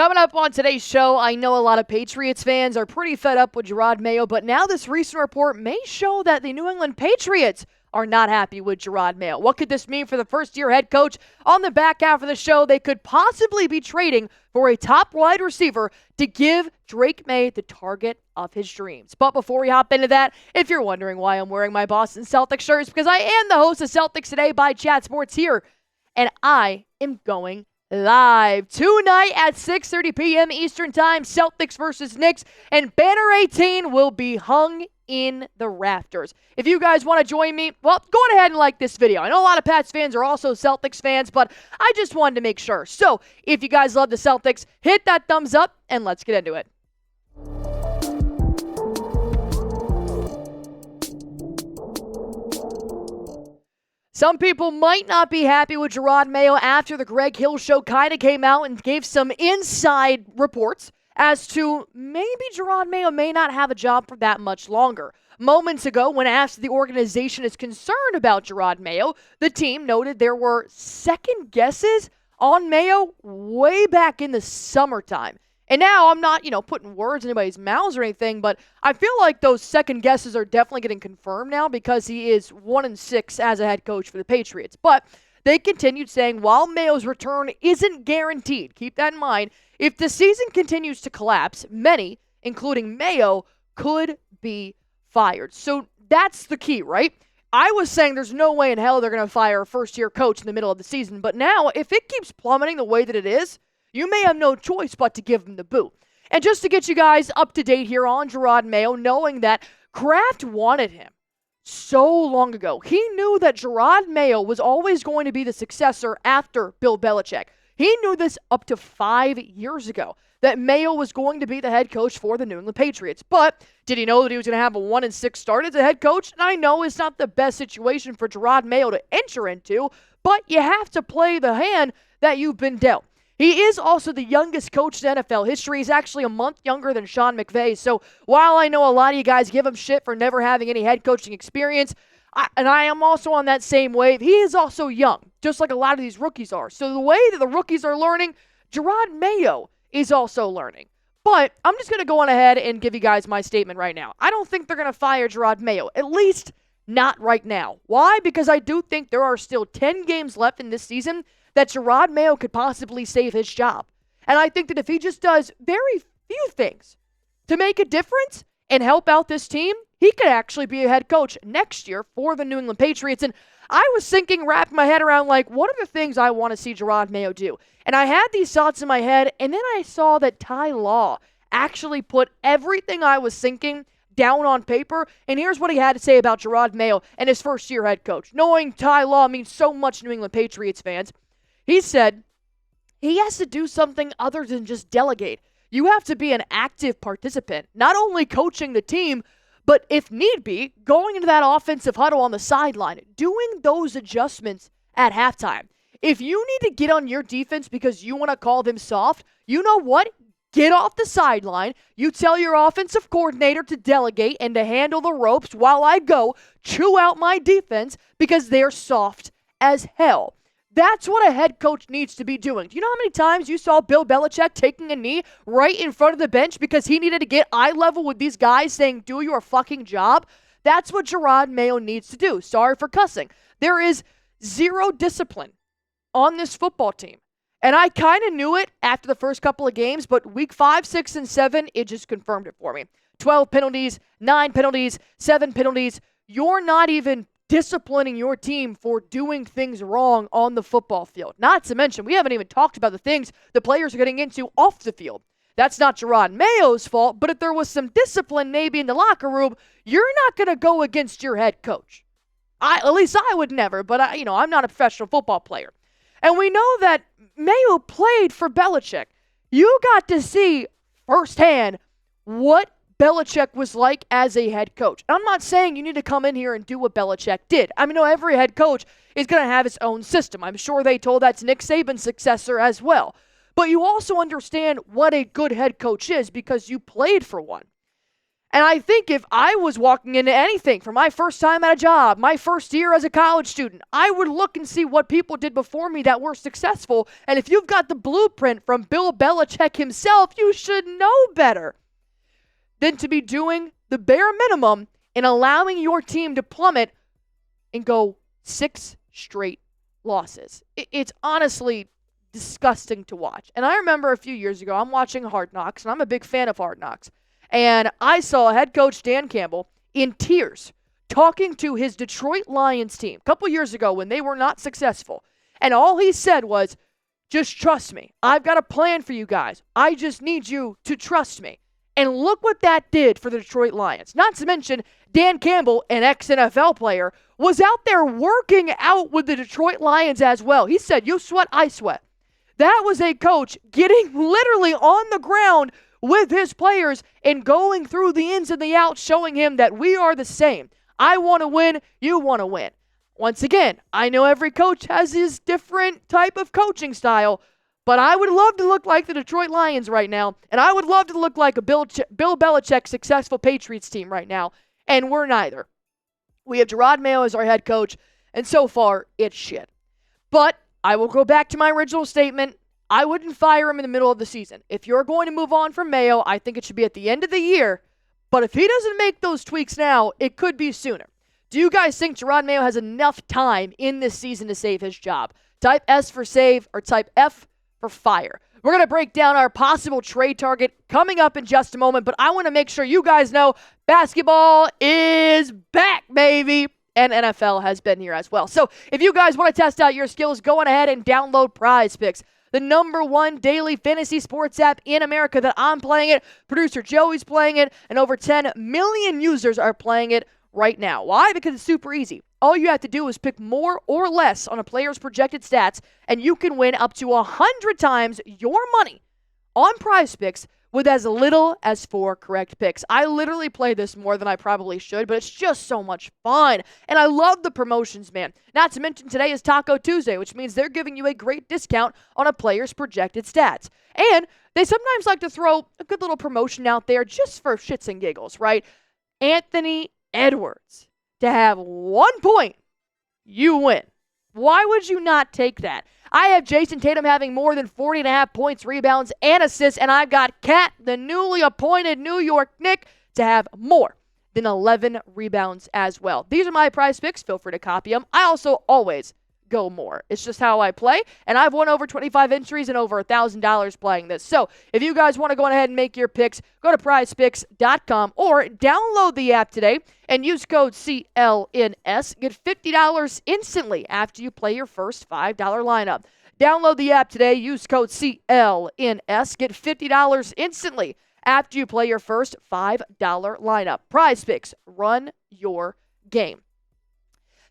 Coming up on today's show, I know a lot of Patriots fans are pretty fed up with Jerod Mayo, but now this recent report may show that the New England Patriots are not happy with Gerard Mayo. What could this mean for the first-year head coach? On the back half of the show, they could possibly be trading for a top wide receiver to give Drake Maye the target of his dreams. But before we hop into that, if you're wondering why I'm wearing my Boston Celtics shirt, it's because I am the host of Celtics Today by Chat Sports here, and I am going live tonight at 6:30 p.m. Eastern Time, Celtics versus Knicks, and Banner 18 will be hung in the rafters. If you guys want to join me, well, go ahead and like this video. I know a lot of Pats fans are also Celtics fans, but I just wanted to make sure. So, if you guys love the Celtics, hit that thumbs up, and let's get into it. Some people might not be happy with Jerod Mayo after the Greg Hill show kind of came out and gave some inside reports as to maybe Jerod Mayo may not have a job for that much longer. Moments ago, when asked if the organization is concerned about Jerod Mayo, the team noted there were second guesses on Mayo way back in the summertime. And now I'm not, putting words in anybody's mouths or anything, but I feel like those second guesses are definitely getting confirmed now because he is 1-6 as a head coach for the Patriots. But they continued saying while Mayo's return isn't guaranteed, keep that in mind, if the season continues to collapse, many, including Mayo, could be fired. So that's the key, right? I was saying there's no way in hell they're going to fire a first-year coach in the middle of the season. But now, if it keeps plummeting the way that it is, you may have no choice but to give him the boot. And just to get you guys up to date here on Gerard Mayo, knowing that Kraft wanted him so long ago. He knew that Gerard Mayo was always going to be the successor after Bill Belichick. He knew this up to 5 years ago, that Mayo was going to be the head coach for the New England Patriots. But did he know that he was going to have a 1-6 start as a head coach? And I know it's not the best situation for Gerard Mayo to enter into, but you have to play the hand that you've been dealt. He is also the youngest coach in NFL history. He's actually a month younger than Sean McVay. So while I know a lot of you guys give him shit for never having any head coaching experience, I am also on that same wave, he is also young, just like a lot of these rookies are. So the way that the rookies are learning, Gerard Mayo is also learning. But I'm just going to go on ahead and give you guys my statement right now. I don't think they're going to fire Gerard Mayo, at least not right now. Why? Because I do think there are still 10 games left in this season that Gerard Mayo could possibly save his job. And I think that if he just does very few things to make a difference and help out this team, he could actually be a head coach next year for the New England Patriots. And I was thinking, wrapping my head around, like, what are the things I want to see Gerard Mayo do? And I had these thoughts in my head, and then I saw that Ty Law actually put everything I was thinking down on paper, and here's what he had to say about Gerard Mayo and his first-year head coach. Knowing Ty Law means so much to New England Patriots fans. He said he has to do something other than just delegate. You have to be an active participant, not only coaching the team, but if need be, going into that offensive huddle on the sideline, doing those adjustments at halftime. If you need to get on your defense because you want to call them soft, you know what? Get off the sideline. You tell your offensive coordinator to delegate and to handle the ropes while I go chew out my defense because they're soft as hell. That's what a head coach needs to be doing. Do you know how many times you saw Bill Belichick taking a knee right in front of the bench because he needed to get eye level with these guys saying, do your fucking job? That's what Gerard Mayo needs to do. Sorry for cussing. There is zero discipline on this football team. And I kind of knew it after the first couple of games, but week 5, 6, and 7, it just confirmed it for me. 12 penalties, 9 penalties, 7 penalties. You're not even disciplining your team for doing things wrong on the football field. Not to mention, we haven't even talked about the things the players are getting into off the field. That's not Gerard Mayo's fault, but if there was some discipline maybe in the locker room, you're not going to go against your head coach. At least I would never, but I'm not a professional football player. And we know that Mayo played for Belichick. You got to see firsthand what Belichick was like as a head coach. I'm not saying you need to come in here and do what Belichick did. I mean, every head coach is going to have his own system. I'm sure they told that to Nick Saban's successor as well. But you also understand what a good head coach is because you played for one. And I think if I was walking into anything for my first time at a job, my first year as a college student, I would look and see what people did before me that were successful. And if you've got the blueprint from Bill Belichick himself, you should know better than to be doing the bare minimum and allowing your team to plummet and go 6 straight losses. It's honestly disgusting to watch. And I remember a few years ago, I'm watching Hard Knocks, and I'm a big fan of Hard Knocks. And I saw head coach Dan Campbell in tears talking to his Detroit Lions team a couple years ago when they were not successful. And all he said was, just trust me. I've got a plan for you guys. I just need you to trust me. And look what that did for the Detroit Lions. Not to mention, Dan Campbell, an ex-NFL player, was out there working out with the Detroit Lions as well. He said, you sweat, I sweat. That was a coach getting literally on the ground with his players and going through the ins and the outs, showing him that we are the same. I want to win, you want to win. Once again, I know every coach has his different type of coaching style, but I would love to look like the Detroit Lions right now, and I would love to look like a Bill Belichick successful Patriots team right now, and we're neither. We have Gerard Mayo as our head coach, and so far, it's shit. But I will go back to my original statement. I wouldn't fire him in the middle of the season. If you're going to move on from Mayo, I think it should be at the end of the year. But if he doesn't make those tweaks now, it could be sooner. Do you guys think Jerod Mayo has enough time in this season to save his job? Type S for save or type F for fire. We're going to break down our possible trade target coming up in just a moment, but I want to make sure you guys know basketball is back, baby. And NFL has been here as well. So if you guys want to test out your skills, go on ahead and download Prize Picks, the #1 daily fantasy sports app in America that I'm playing it. Producer Joey's playing it, and over 10 million users are playing it right now. Why? Because it's super easy. All you have to do is pick more or less on a player's projected stats, and you can win up to 100 times your money on Prize Picks with as little as 4 correct picks. I literally play this more than I probably should, but it's just so much fun. And I love the promotions, man. Not to mention today is Taco Tuesday, which means they're giving you a great discount on a player's projected stats. And they sometimes like to throw a good little promotion out there just for shits and giggles, right? Anthony Edwards. To have 1 point, you win. Why would you not take that? I have Jason Tatum having more than 40.5 points, rebounds, and assists, and I've got Kat, the newly appointed New York Knick, to have more than 11 rebounds as well. These are my Prize Picks. Feel free to copy them. I also always go more. It's just how I play, and I've won over 25 entries and over $1,000 playing this. So if you guys want to go ahead and make your picks, go to prizepicks.com or download the app today and use code CLNS. Get $50 instantly after you play your first $5 lineup. Download the app today, use code CLNS. Get $50 instantly after you play your first $5 lineup. Prize Picks, run your game.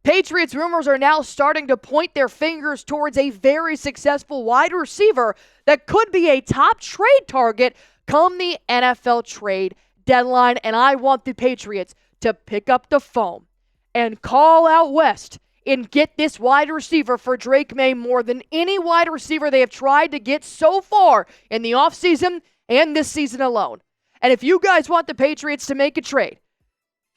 Patriots rumors are now starting to point their fingers towards a very successful wide receiver that could be a top trade target come the NFL trade deadline. And I want the Patriots to pick up the phone and call out west and get this wide receiver for Drake Maye more than any wide receiver they have tried to get so far in the offseason and this season alone. And if you guys want the Patriots to make a trade,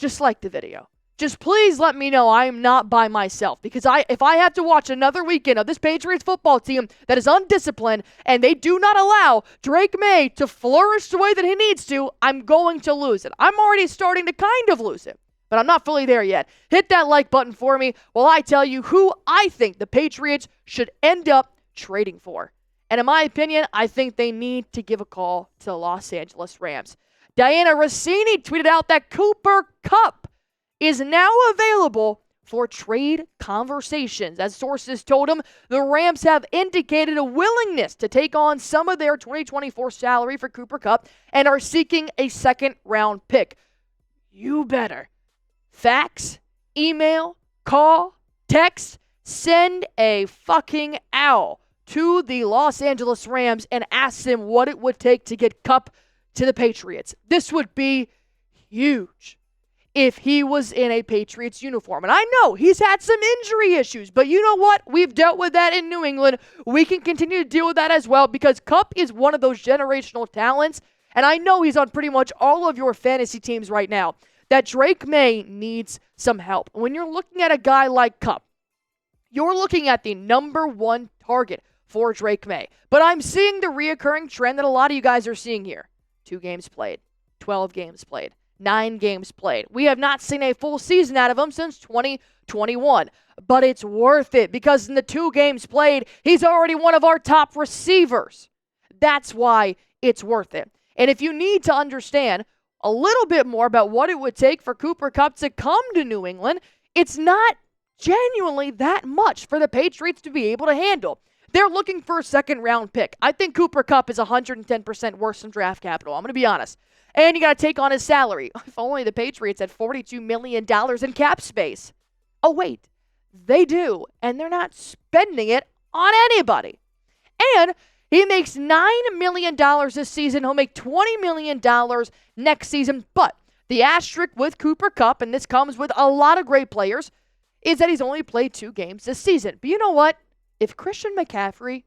just like the video. Just please let me know I am not by myself, because if I have to watch another weekend of this Patriots football team that is undisciplined and they do not allow Drake Maye to flourish the way that he needs to, I'm going to lose it. I'm already starting to kind of lose it, but I'm not fully there yet. Hit that like button for me while I tell you who I think the Patriots should end up trading for. And in my opinion, I think they need to give a call to the Los Angeles Rams. Diana Rossini tweeted out that Cooper Kupp is now available for trade conversations. As sources told him, the Rams have indicated a willingness to take on some of their 2024 salary for Cooper Kupp and are seeking a second-round pick. You better. Fax, email, call, text, send a fucking owl to the Los Angeles Rams and ask them what it would take to get Kupp to the Patriots. This would be huge if he was in a Patriots uniform. And I know he's had some injury issues, but you know what? We've dealt with that in New England. We can continue to deal with that as well, because Kupp is one of those generational talents and I know he's on pretty much all of your fantasy teams right now, that Drake Maye needs some help. When you're looking at a guy like Kupp, you're looking at the number one target for Drake Maye. But I'm seeing the reoccurring trend that a lot of you guys are seeing here. 2 games played, 12 games played, 9 games played. We have not seen a full season out of him since 2021. But it's worth it because in the 2 games played, he's already one of our top receivers. That's why it's worth it. And if you need to understand a little bit more about what it would take for Cooper Kupp to come to New England, it's not genuinely that much for the Patriots to be able to handle. They're looking for a second-round pick. I think Cooper Kupp is 110% worse than draft capital. I'm going to be honest. And you got to take on his salary. If only the Patriots had $42 million in cap space. Oh, wait. They do. And they're not spending it on anybody. And he makes $9 million this season. He'll make $20 million next season. But the asterisk with Cooper Kupp, and this comes with a lot of great players, is that he's only played 2 games this season. But you know what? If Christian McCaffrey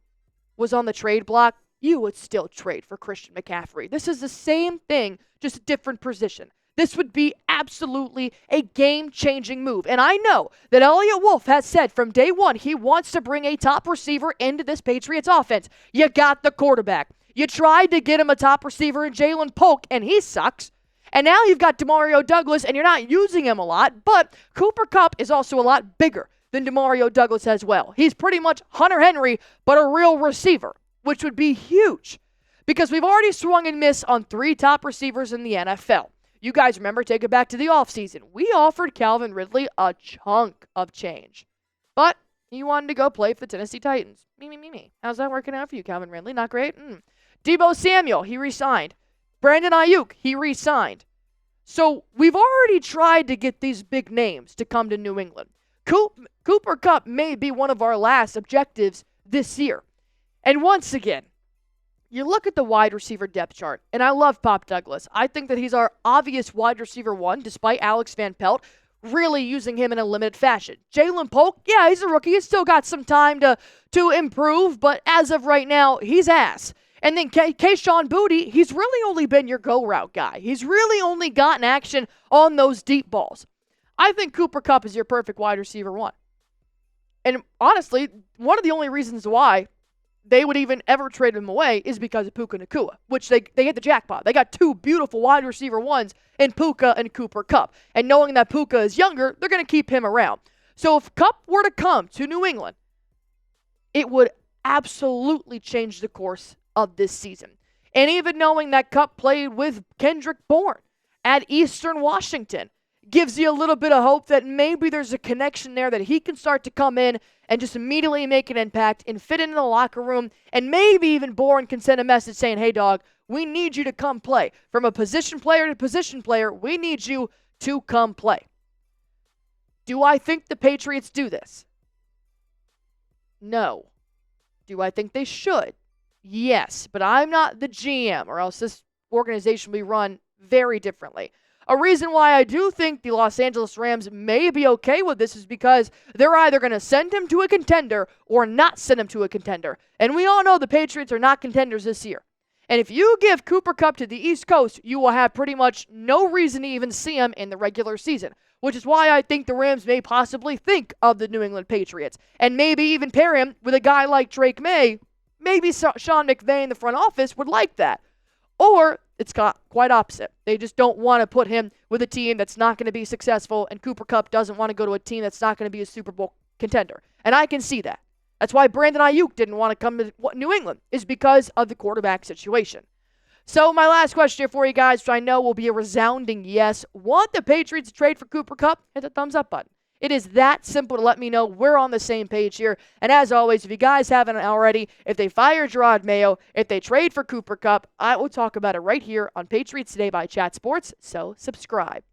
was on the trade block, you would still trade for Christian McCaffrey. This is the same thing, just a different position. This would be absolutely a game-changing move. And I know that Elliott Wolf has said from day one he wants to bring a top receiver into this Patriots offense. You got the quarterback. You tried to get him a top receiver in Jalen Polk, and he sucks. And now you've got Demario Douglas, and you're not using him a lot, but Cooper Kupp is also a lot bigger than Demario Douglas as well. He's pretty much Hunter Henry, but a real receiver, which would be huge because we've already swung and missed on 3 top receivers in the NFL. You guys remember, take it back to the offseason. We offered Calvin Ridley a chunk of change, but he wanted to go play for the Tennessee Titans. Me. How's that working out for you, Calvin Ridley? Not great? Deebo Samuel, he re-signed. Brandon Ayuk, he re-signed. So we've already tried to get these big names to come to New England. Cooper Kupp may be one of our last objectives this year. And once again, you look at the wide receiver depth chart, and I love Pop Douglas. I think that he's our obvious wide receiver 1, despite Alex Van Pelt really using him in a limited fashion. Jalen Polk, yeah, he's a rookie. He's still got some time to improve, but as of right now, he's ass. And then Kayshon Boutte, he's really only been your go-route guy. He's really only gotten action on those deep balls. I think Cooper Kupp is your perfect wide receiver 1. And honestly, one of the only reasons why they would even ever trade him away is because of Puka Nacua, which they hit the jackpot. They got 2 beautiful wide receiver 1s in Puka and Cooper Kupp. And knowing that Puka is younger, they're going to keep him around. So if Kupp were to come to New England, it would absolutely change the course of this season. And even knowing that Kupp played with Kendrick Bourne at Eastern Washington gives you a little bit of hope that maybe there's a connection there that he can start to come in and just immediately make an impact and fit into the locker room. And maybe even Bourne can send a message saying, hey, dog, we need you to come play. From a position player to position player, we need you to come play. Do I think the Patriots do this? No. Do I think they should? Yes, but I'm not the GM, or else this organization will be run very differently. A reason why I do think the Los Angeles Rams may be okay with this is because they're either going to send him to a contender or not send him to a contender. And we all know the Patriots are not contenders this year. And if you give Cooper Kupp to the East Coast, you will have pretty much no reason to even see him in the regular season, which is why I think the Rams may possibly think of the New England Patriots and maybe even pair him with a guy like Drake Maye. Maybe Sean McVay in the front office would like that. Or it's quite opposite. They just don't want to put him with a team that's not going to be successful, and Cooper Kupp doesn't want to go to a team that's not going to be a Super Bowl contender. And I can see that. That's why Brandon Ayuk didn't want to come to New England, is because of the quarterback situation. So my last question here for you guys, which I know will be a resounding yes. Want the Patriots to trade for Cooper Kupp? Hit the thumbs up button. It is that simple to let me know we're on the same page here. And as always, if you guys haven't already, if they fire Gerard Mayo, if they trade for Cooper Kupp, I will talk about it right here on Patriots Today by Chat Sports, so subscribe.